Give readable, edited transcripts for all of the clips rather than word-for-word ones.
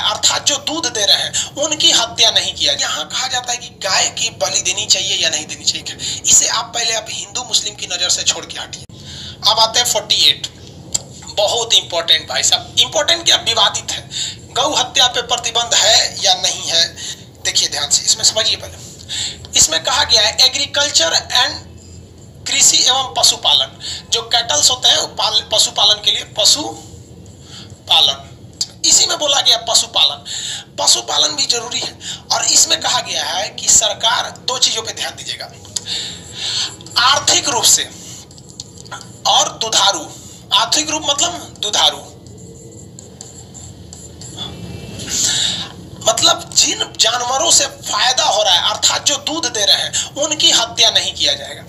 अर्थात जो दूध दे रहे हैं उनकी हत्या नहीं किया। यहाँ कहा जाता है कि गाय की बलि देनी चाहिए या नहीं देनी चाहिए। इसे आप पहले हिंदू मुस्लिम की नजर से छोड़ के हटिए। अब आते हैं 48, बहुत इंपॉर्टेंट भाई साहब, इंपॉर्टेंट क्या विवादित है। गौ हत्या पे प्रतिबंध है या नहीं है, देखिए ध्यान से, इसमें समझिए पहले। इसमें कहा गया है एग्रीकल्चर एंड कृषि एवं पशुपालन, जो कैटल्स होते हैं पशुपालन के लिए, पशुपालन, इसी में बोला गया पशुपालन। पशुपालन भी जरूरी है। और इसमें कहा गया है कि सरकार दो चीजों पे ध्यान दीजिएगा, आर्थिक रूप से और दुधारू। आर्थिक रूप मतलब दुधारू, मतलब जिन जानवरों से फायदा हो रहा है अर्थात जो दूध दे रहे हैं उनकी हत्या नहीं किया जाएगा।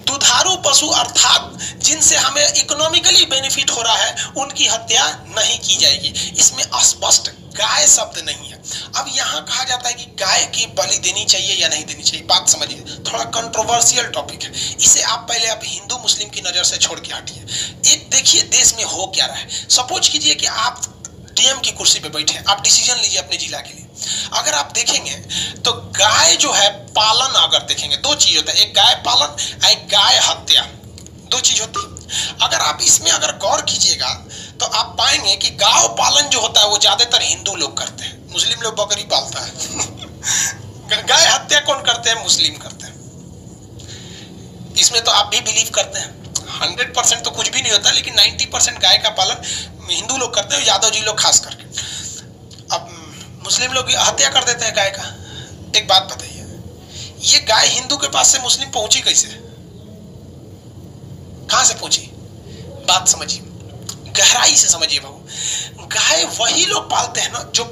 दुधारू पशु अर्थात जिनसे हमें इकोनॉमिकली बेनिफिट हो रहा है उनकी हत्या नहीं की जाएगी। इसमें स्पष्ट गाय शब्द नहीं है। अब यहाँ कहा जाता है कि गाय की बलि देनी चाहिए या नहीं देनी चाहिए। बात समझिए, थोड़ा कंट्रोवर्शियल टॉपिक है, इसे आप पहले हिंदू मुस्लिम की नजर से छोड़ के हटिए। एक देखिए देश में हो क्या रहा है। सपोज कीजिए कि आप डीएम की कुर्सी पे बैठे हैं, आप डिसीजन लीजिए अपने जिला के लिए। अगर आप देखेंगे तो गाय जो है पालन, अगर देखेंगे दो चीज होता है, एक गाय पालन, एक गाय हत्या, दो चीज होती है। अगर आप इसमें अगर गौर कीजिएगा तो आप पाएंगे कि गाय पालन जो होता है वो ज्यादातर हिंदू लोग करते हैं, मुस्लिम लोग बकरी पालता है। गाय हत्या कौन करते हैं? मुस्लिम करते हैं। इसमें तो आप भी बिलीव करते हैं। 100% तो कुछ भी नहीं होता, लेकिन 90% गाय का पालन हिंदू लोग करते हैं, यादव जी लोग खास करके। अब मुस्लिम लोग हत्या कर देते हैं गाय का। एक बात बताइए, ये गाय हिंदू के पास से मुस्लिम पहुंची कैसे? कहां से पहुंची? बात समझिए, गहराई से समझिए बाबू। गाय वही लोग पालते हैं ना जो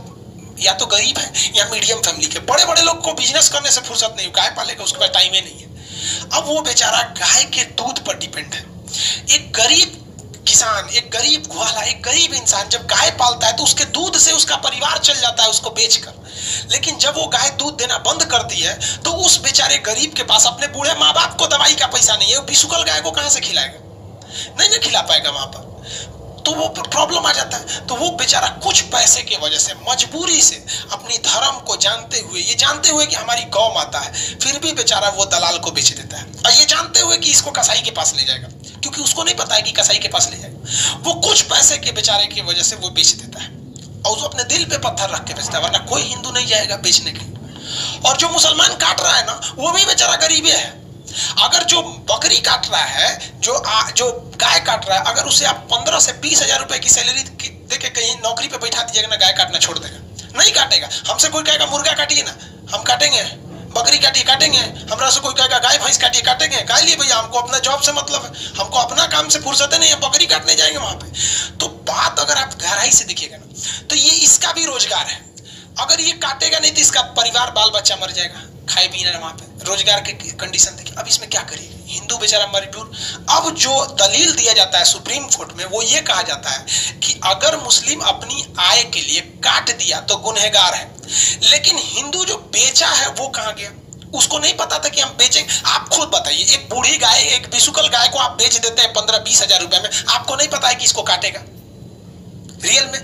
या तो गरीब है या मीडियम फैमिली के। बड़े बड़े लोग को बिजनेस करने से फुर्सत नहीं, गाय पालेगा उसके पास टाइम ही नहीं है। अब वो बेचारा गाय के दूध पर डिपेंड है। एक गरीब किसान, एक गरीब ग्वाला, एक गरीब इंसान जब गाय पालता है तो उसके दूध से उसका परिवार चल जाता है उसको बेचकर। लेकिन जब वो गाय दूध देना बंद करती है तो उस बेचारे गरीब के पास अपने बूढ़े माँ बाप को दवाई का पैसा नहीं है, वो बिसुकल गाय को कहां से खिलाएगा? नहीं ना खिला पाएगा वहां पर, तो वो प्रॉब्लम आ जाता है। तो वो बेचारा कुछ पैसे की वजह से मजबूरी से अपनी धर्म को जानते हुए, ये जानते हुए कि हमारी गौ माता है, फिर भी बेचारा वो दलाल को बेच देता है। और ये जानते हुए कि इसको कसाई के पास ले जाएगा, क्योंकि उसको नहीं पता है कि कसाई के पास ले जाएगा। वो कुछ पैसे के बेचारे की वजह से वो बेच देता है और वो अपने दिल पे पत्थर रख के बेचता है, वरना कोई हिंदू नहीं जाएगा बेचने के लिए। और जो मुसलमान काट रहा है ना, वो भी बेचारा गरीब है। अगर जो बकरी काट रहा है, जो गाय काट रहा है, अगर उसे आप 15 से 20 हजार रुपए की सैलरी देके कहीं नौकरी पे बैठा दीजिएगा ना, गाय काटना छोड़ देगा, नहीं काटेगा। हमसे कोई कहेगा मुर्गा काटिए ना, हम काटेंगे। बकरी काटिए, काटेंगे। हमरा से कोई कहेगा गाय भैंस काटिए, काटेंगे। गाय लिए भैया, हमको अपना जॉब से मतलब है, हमको अपना काम से फुर्सत नहीं है, बकरी काटने जाएंगे वहां पे। तो बात अगर आप गहराई से देखिएगा ना, तो ये इसका भी रोजगार है। अगर ये काटेगा नहीं तो इसका परिवार बाल बच्चा मर जाएगा, खाए भी ना वहां पे। रोजगार के कंडीशन देखिए। अब इसमें क्या करिए, हिंदू बेचारा मजबूर। अब जो दलील दिया जाता है सुप्रीम कोर्ट में, वो ये कहा जाता है कि अगर मुस्लिम अपनी आय के लिए काट दिया तो गुनहगार है, लेकिन हिंदू जो बेचा है वो कहां गया? उसको नहीं पता था कि हम बेचेंगे। आप खुद बताइए, एक बूढ़ी गाय, एक बिसुकल गाय को आप बेच देते हैं 15-20 हजार रुपए में, आपको नहीं पता है कि इसको काटेगा रियल में।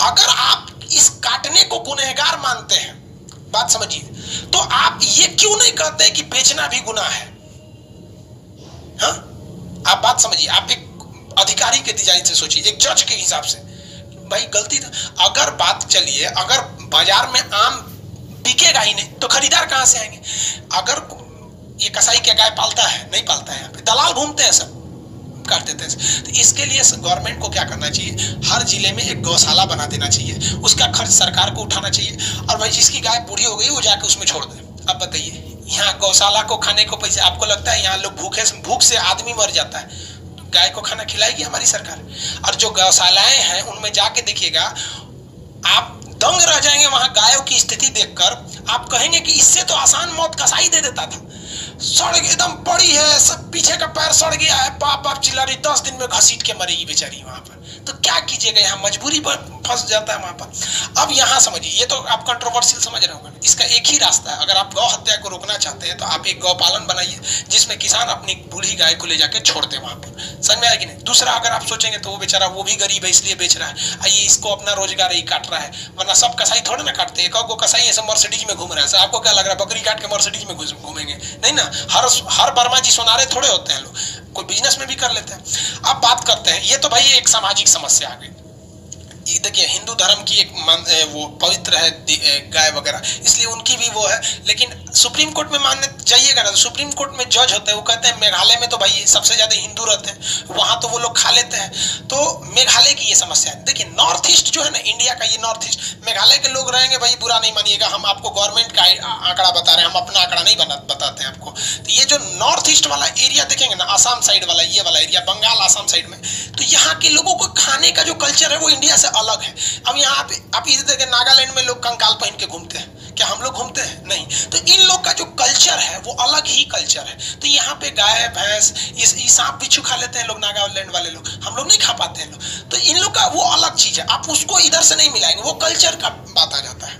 अगर आप इस काटने को गुनहगार मानते हैं, बात समझिए, तो आप ये क्यों नहीं कहते कि बेचना भी गुनाह है? हाँ, आप बात समझिए। आप एक अधिकारी के डिजाइन से सोचिए, एक जज के हिसाब से, भाई गलती था। अगर बात चलिए, अगर बाजार में आम बिकेगा ही नहीं तो खरीदार कहां से आएंगे? अगर ये कसाई क्या गाय पालता है? नहीं पालता है, यहाँ पे दलाल घूमते हैं, सब काट देते हैं। तो इसके लिए गवर्नमेंट को क्या करना चाहिए, हर जिले में एक गौशाला बना देना चाहिए, उसका खर्च सरकार को उठाना चाहिए। और भाई जिसकी गाय बूढ़ी हो गई वो जाके उसमें छोड़ दे। अब बताइए, यहाँ गौशाला को खाने को पैसे, आपको लगता है यहाँ लोग भूख से आदमी मर जाता है, तो गाय को खाना खिलाएगी हमारी सरकार? और जो गौशालाएं हैं उनमें जाके देखिएगा, आप दंग रह जाएंगे वहां गायों की स्थिति देखकर। आप कहेंगे कि इससे तो आसान मौत कसाई दे देता था। सड़ एकदम पड़ी है, सब पीछे का पैर सड़ गया है, बाप बाप चिल्ला रही, 10 दिन में घसीट के मरेगी बेचारी वहां पर। तो क्या कीजिएगा, यहाँ मजबूरी पर फंस जाता है वहां पर। अब यहाँ समझिए, ये तो आप कंट्रोवर्शियल समझ रहे होंगे, इसका एक ही रास्ता है। अगर आप गौ हत्या को रोकना चाहते हैं तो आप एक गौपालन बनाइए जिसमें किसान अपनी बूढ़ी गाय को ले जाके छोड़ दे वहां पर। समझ में आया कि नहीं? दूसरा अगर आप सोचेंगे तो वो बेचारा वो भी गरीब है इसलिए बेच रहा है, ये इसको अपना रोजगार ही काट रहा है, वरना सब कसाई थोड़े ना काटते हैं। एक कसाई ऐसे मर्सिडीज में घूम रहा है, आपको क्या लग रहा है बकरी काट के मर्सिडीज में घूमेंगे? नहीं ना, हर वर्मा जी सोनारे थोड़े होते हैं, लोग कोई बिजनेस में भी कर लेते हैं। अब बात करते हैं, ये तो भाई एक सामाजिक समस्या आ गई। देखिए हिंदू धर्म की एक वो पवित्र है गाय वगैरह, इसलिए उनकी भी वो है। लेकिन सुप्रीम कोर्ट में मानने जाइएगा ना, तो सुप्रीम कोर्ट में जज होते हैं, वो कहते हैं मेघालय में तो भाई सबसे ज्यादा हिंदू रहते हैं, वहां तो वो लोग खा लेते हैं। तो मेघालय की ये समस्या है। देखिए नॉर्थ ईस्ट जो है ना इंडिया का, ये नॉर्थ ईस्ट, मेघालय के लोग रहेंगे भाई, बुरा नहीं मानिएगा, हम आपको गवर्नमेंट का आंकड़ा बता रहे हैं, हम अपना आंकड़ा नहीं बताते हैं आपको। तो ये जो नॉर्थ ईस्ट वाला एरिया देखेंगे ना, आसाम साइड वाला, ये वाला एरिया, बंगाल आसाम साइड में, तो यहाँ के लोगों को खाने का जो कल्चर है वो इंडिया से अलग है। अब यहाँ पे आप इधर देखें, नागालैंड में लोग कंकाल पहन के घूमते हैं, क्या हम लोग घूमते हैं? नहीं। तो इन लोग का जो कल्चर है वो अलग ही कल्चर है। तो यहाँ पे गाय भैंस, ये सांप बिच्छू खा लेते हैं लोग, नागालैंड वाले लोग, हम लोग नहीं खा पाते हैं लोग। तो इन लोग का वो अलग चीज है, आप उसको इधर से नहीं मिलाएंगे, वो कल्चर का बात आ जाता है।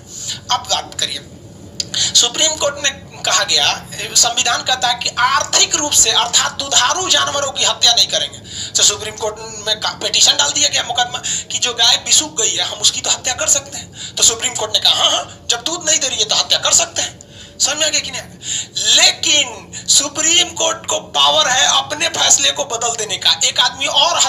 अब बात करिए, सुप्रीम कोर्ट ने कहा गया, संविधान कहता है कि आर्थिक रूप से अर्थात दुधारू जानवरों की हत्या नहीं करेंगे। तो सुप्रीम कोर्ट में पिटीशन डाल दिया गया, मुकदमा, कि जो गाय बिसूक गई है हम उसकी तो हत्या कर सकते हैं। तो सुप्रीम कोर्ट ने कहा हाँ, जब दूध नहीं दे रही है तो हत्या कर सकते हैं। समझ में आ गया कि नहीं? लेकिन सुप्रीम कोर्ट को पावर है अपने फैसले को बदल देने का। एक आदमी और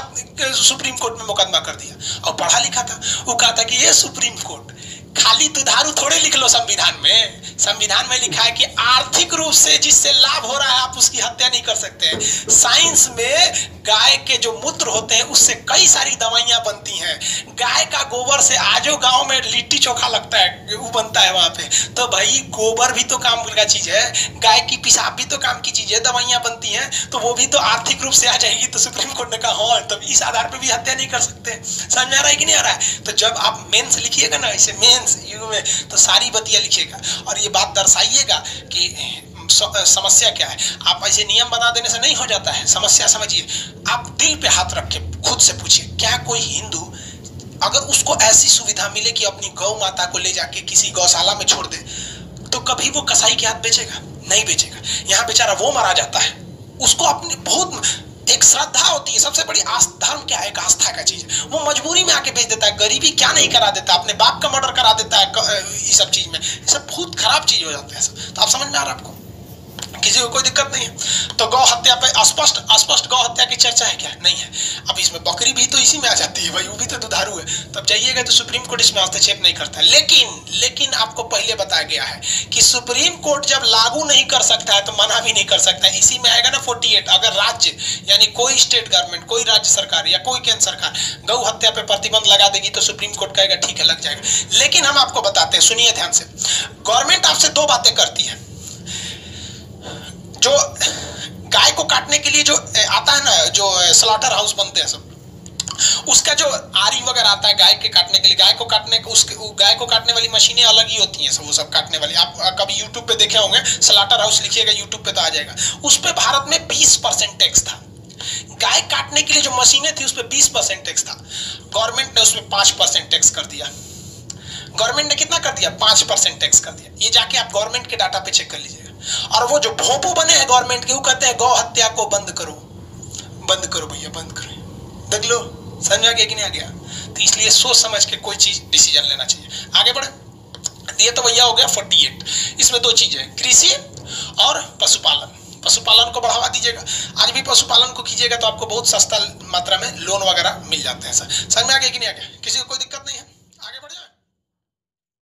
सुप्रीम कोर्ट में मुकदमा कर दिया, और पढ़ा लिखा था, वो कहा था कि ये सुप्रीम कोर्ट, खाली दुधारू थोड़े लिख लो संविधान में। संविधान में लिखा है कि आर्थिक रूप से जिससे लाभ हो रहा है आप उसकी हत्या नहीं कर सकते हैं। साइंस में गाय के जो मूत्र होते हैं उससे कई सारी दवाइयां बनती हैं। गाय का गोबर से आजो गांव में लिट्टी चोखा लगता है, वो बनता है वहां पे। तो भाई गोबर भी तो काम का चीज है, गाय की पेशाब भी तो काम की चीज है, दवाइयां बनती हैं, तो वो भी तो आर्थिक रूप से आ जाएगी। तो सुप्रीम कोर्ट ने कहा हाँ, तब इस आधार पर भी हत्या नहीं कर सकते। समझ में आ रहा है कि नहीं आ रहा है? तो जब आप मेंस लिखिएगा ना, इसे मेंस यू में, तो सारी बतिया लिखिएगा और ये बात दर्शाइएगा कि समस्या क्या है। आप ऐसे नियम बना देने से नहीं हो जाता है, समस्या समझिए। आप दिल पे हाथ रख के खुद से पूछिए, क्या कोई हिंदू अगर उसको ऐसी सुविधा मिले कि अपनी गौ माता को ले जाके किसी गौशाला में छोड़ दे, तो कभी वो कसाई के हाथ बेचेगा? नहीं बेचेगा। यहाँ बेचारा वो मारा जाता है, उसको अपनी बहुत एक श्रद्धा होती है, सबसे बड़ी धर्म क्या है? एक आस्था का चीज है। वो मजबूरी में आके बेच देता है। गरीबी क्या नहीं करा देता, अपने बाप का मर्डर करा देता है इस सब चीज में। ये सब बहुत खराब चीज हो जाता है। तो आप समझ में आ रहा है आपको? किसी को कोई दिक्कत नहीं है। तो गौ हत्या पे अस्पष्ट गौ हत्या की चर्चा है क्या? नहीं है। अब इसमें बकरी भी तो इसी में आ जाती है भाई, वो भी तो दुधारू है। तब जाइएगा तो सुप्रीम कोर्ट इसमें हस्तक्षेप नहीं करता। लेकिन आपको पहले बताया गया है कि सुप्रीम कोर्ट जब लागू नहीं कर सकता है तो मना भी नहीं कर सकता है। इसी में आएगा ना 48, अगर राज्य यानी कोई स्टेट गवर्नमेंट, कोई राज्य सरकार या कोई केंद्र सरकार गौ हत्या पे प्रतिबंध लगा देगी तो सुप्रीम कोर्ट कहेगा ठीक है लग जाएगा। लेकिन हम आपको बताते हैं, सुनिए ध्यान से, गवर्नमेंट आपसे दो बातें करती है। जो गाय को काटने के लिए जो आता है ना, जो स्लॉटर हाउस बनते हैं सब, उसका जो आरी वगैरह आता है गाय के काटने के लिए, गाय को काटने वाली मशीनें अलग ही होती हैं सब, वो सब काटने वाली। आप कभी यूट्यूब पे देखे होंगे, स्लॉटर हाउस लिखिएगा यूट्यूब पे तो आ जाएगा। उस पे भारत में 20% टैक्स था। गाय काटने के लिए जो मशीनें थी उस पे 20% टैक्स था। गवर्नमेंट ने उसमें 5% टैक्स कर दिया। गवर्नमेंट ने कितना कर दिया? 5% टैक्स कर दिया। ये जाके आप गवर्नमेंट के डाटा पे चेक कर लीजिएगा। और वो जो भोंपू बने हैं गवर्नमेंट के, वो कहते हैं गौ हत्या को बंद करो, बंद करो भैया, बंद करो। देख लो, समझ आ गया कि नहीं आ गया? तो इसलिए सोच समझ के कोई चीज डिसीजन लेना चाहिए। आगे बढ़े। ये तो भैया हो गया 48। इसमें दो चीजें, कृषि और पशुपालन। पशुपालन को बढ़ावा दीजिएगा। आज भी पशुपालन को कीजिएगा तो आपको बहुत सस्ता मात्रा में लोन वगैरह मिल जाते हैं। सर समझ में आ गया कि नहीं आ गया? किसी को कोई दिक्कत नहीं है?